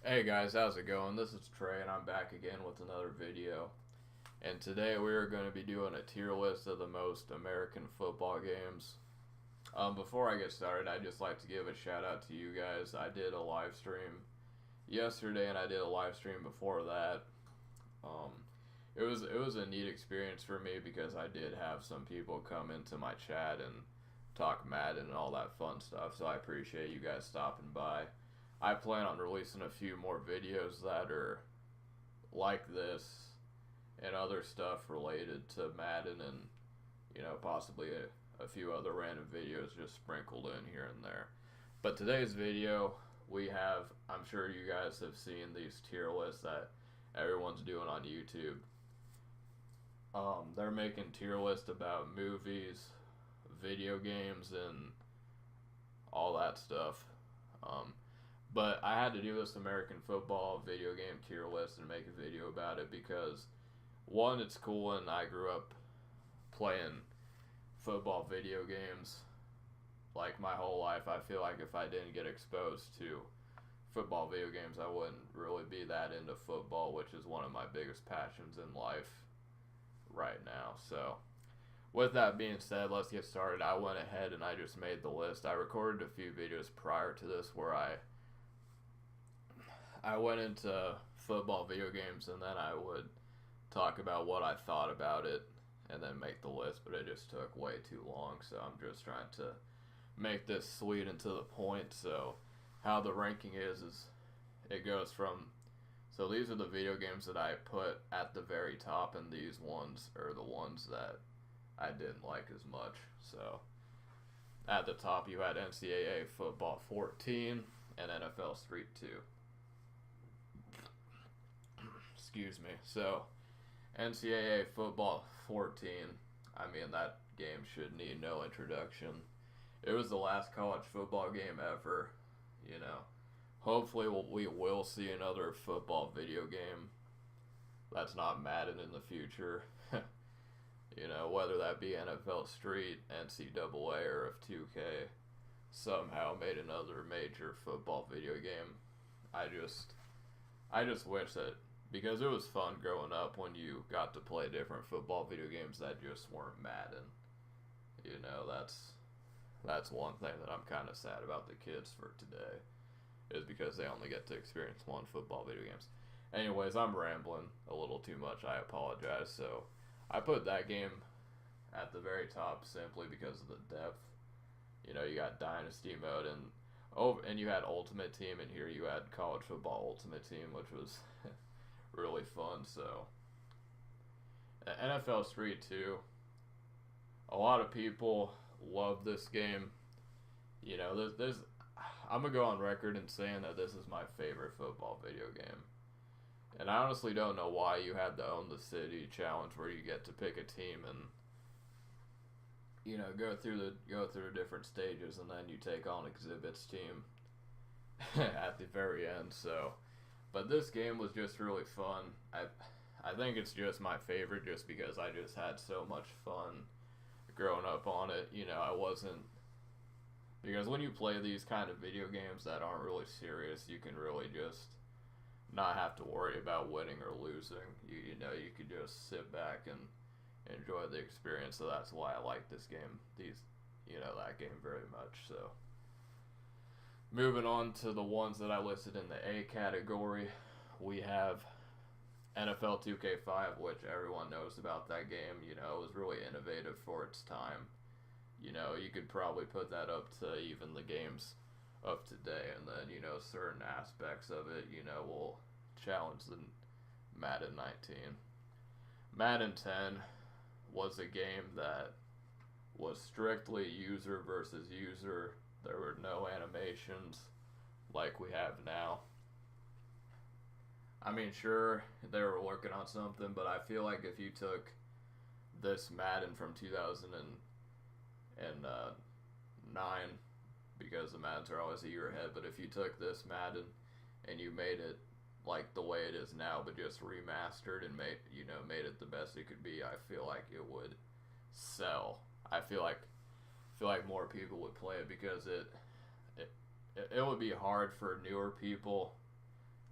Hey guys, how's it going? This is Trey and I'm back again with another video. And today we are going to be doing a tier list of the most American football games. Before I get started, I'd just like to give a shout out to you guys. I did a live stream yesterday and I did a live stream before that. It was a neat experience for me because I did have some people come into my chat and talk Madden and all that fun stuff. So I appreciate you guys stopping by. I plan on releasing a few more videos that are like this and other stuff related to Madden and, possibly a few other random videos just sprinkled in here and there. But today's video, I'm sure you guys have seen these tier lists that everyone's doing on YouTube. They're making tier lists about movies, video games, and all that stuff. But I had to do this American football video game tier list and make a video about it because, one, it's cool and I grew up playing football video games like my whole life. I feel like if I didn't get exposed to football video games, I wouldn't really be that into football, which is one of my biggest passions in life right now. So, with that being said, let's get started. I went ahead and I just made the list. I recorded a few videos prior to this where I went into football video games and then I would talk about what I thought about it and then make the list, but it just took way too long, so I'm just trying to make this sweet and to the point. So how the ranking is it goes from, so these are the video games that I put at the very top, and these ones are the ones that I didn't like as much. So at the top you had NCAA Football 14 and NFL Street 2. Excuse me. So, NCAA Football 14, I mean, that game should need no introduction. It was the last college football game ever, Hopefully we will see another football video game that's not Madden in the future. Whether that be NFL Street, NCAA, or if 2K somehow made another major football video game. I just wish that, because it was fun growing up when you got to play different football video games that just weren't Madden. That's one thing that I'm kind of sad about the kids for today, is because they only get to experience one football video games. Anyways, I'm rambling a little too much. I apologize. So I put that game at the very top simply because of the depth. You got Dynasty mode and you had Ultimate Team, and here you had College Football Ultimate Team, which was really fun. So NFL Street 2, a lot of people love this game. This I'm gonna go on record in saying that this is my favorite football video game, and I honestly don't know why you had the Own the City challenge where you get to pick a team and go through the different stages, and then you take on Exhibit's team at the very end. So, but this game was just really fun. I think it's just my favorite just because I just had so much fun growing up on it. I wasn't, because when you play these kind of video games that aren't really serious, you can really just not have to worry about winning or losing. You could just sit back and enjoy the experience. So that's why I like this game, that game very much. So moving on to the ones that I listed in the A category, we have NFL 2K5, which everyone knows about that game. It was really innovative for its time. You could probably put that up to even the games of today, and then, certain aspects of it, will challenge the Madden 19. Madden 10 was a game that was strictly user versus user. There were no animations like we have now. I mean, sure, they were working on something, but I feel like if you took this Madden from 2009, because the Maddens are always a year ahead, but if you took this Madden and you made it like the way it is now, but just remastered and made it the best it could be, I feel like it would sell. I feel like more people would play it because it would be hard for newer people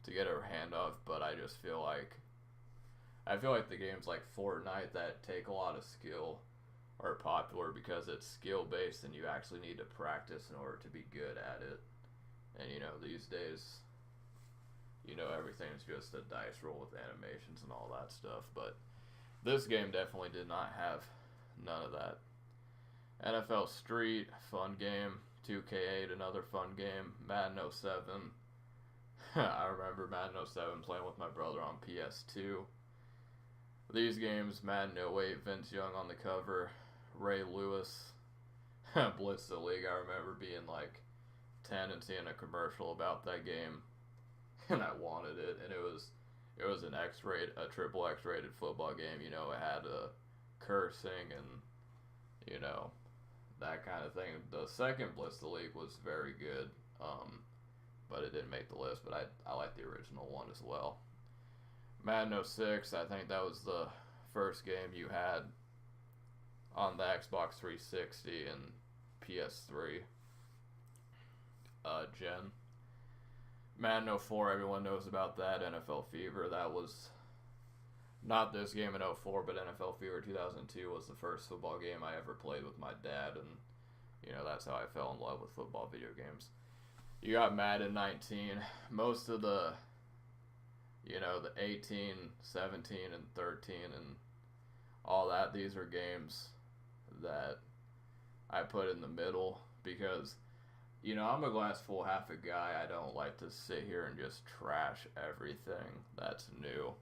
to get her hand off, but I just feel like the games like Fortnite that take a lot of skill are popular because it's skill based and you actually need to practice in order to be good at it. And these days, everything's just a dice roll with animations and all that stuff. But this game definitely did not have none of that. NFL Street, fun game. 2K8, another fun game. Madden 07. I remember Madden 07 playing with my brother on PS2. These games, Madden 08, Vince Young on the cover, Ray Lewis, Blitz the League. I remember being like 10 and seeing a commercial about that game, and I wanted it. And it was an triple X rated football game. It had cursing and that kind of thing. The second Blitz the League was very good, but it didn't make the list. But I like the original one as well. Madden 06, I think that was the first game you had on the Xbox 360 and PS3 gen. Madden 04, everyone knows about that. NFL Fever, that was not this game in 04, but NFL Fever 2002 was the first football game I ever played with my dad, and that's how I fell in love with football video games. You got Madden 19. Most of the 18, 17, and 13 and all that, these are games that I put in the middle because, I'm a glass full half a guy. I don't like to sit here and just trash everything that's new.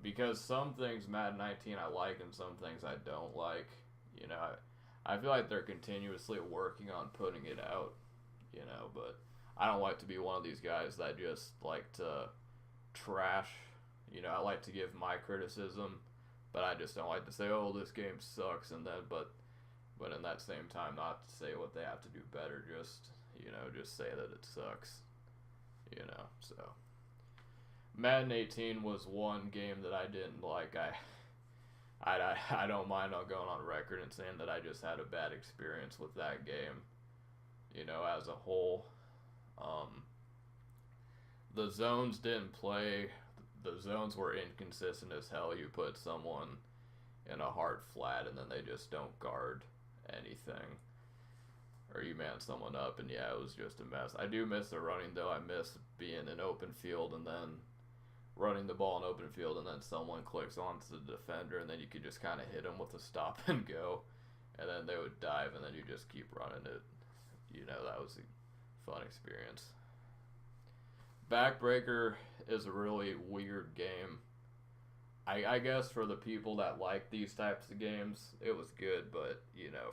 Because some things Madden 19 I like and some things I don't like. I feel like they're continuously working on putting it out, but I don't like to be one of these guys that just like to trash. I like to give my criticism, but I just don't like to say, oh, this game sucks, and then but in that same time not to say what they have to do better, just say that it sucks. So Madden 18 was one game that I didn't like. I don't mind on going on record and saying that I just had a bad experience with that game, as a whole. The zones didn't play. The zones were inconsistent as hell. You put someone in a hard flat and then they just don't guard anything. Or you man someone up and it was just a mess. I do miss the running though. I miss being in open field and then running the ball in open field and then someone clicks onto the defender and then you could just kind of hit them with a stop and go. And then they would dive and then you just keep running it. That was a fun experience. Backbreaker is a really weird game. I guess for the people that like these types of games, it was good, but,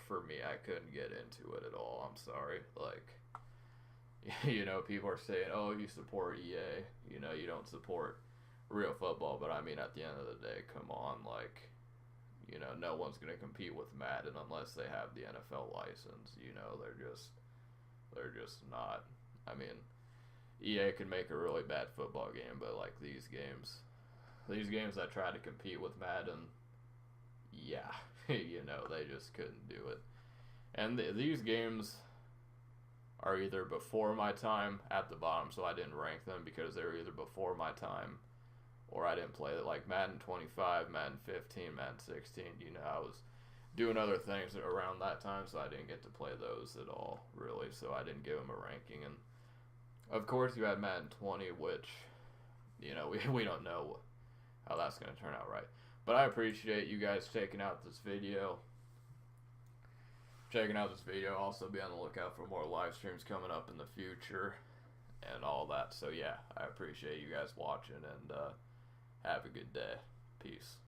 for me, I couldn't get into it at all. I'm sorry. People are saying, oh, you support EA, you don't support real football, but I mean, at the end of the day, come on, no one's going to compete with Madden unless they have the NFL license, they're just not. I mean, EA can make a really bad football game, but these games that try to compete with Madden, they just couldn't do it. And these games are either before my time at the bottom, so I didn't rank them because they were either before my time or I didn't play it. Like Madden 25, Madden 15, Madden 16, I was doing other things around that time, so I didn't get to play those at all, really, so I didn't give them a ranking. And of course, you had Madden 20, which, we don't know how that's going to turn out right. But I appreciate you guys checking out this video. Also, be on the lookout for more live streams coming up in the future and all that. So, yeah, I appreciate you guys watching, and have a good day. Peace.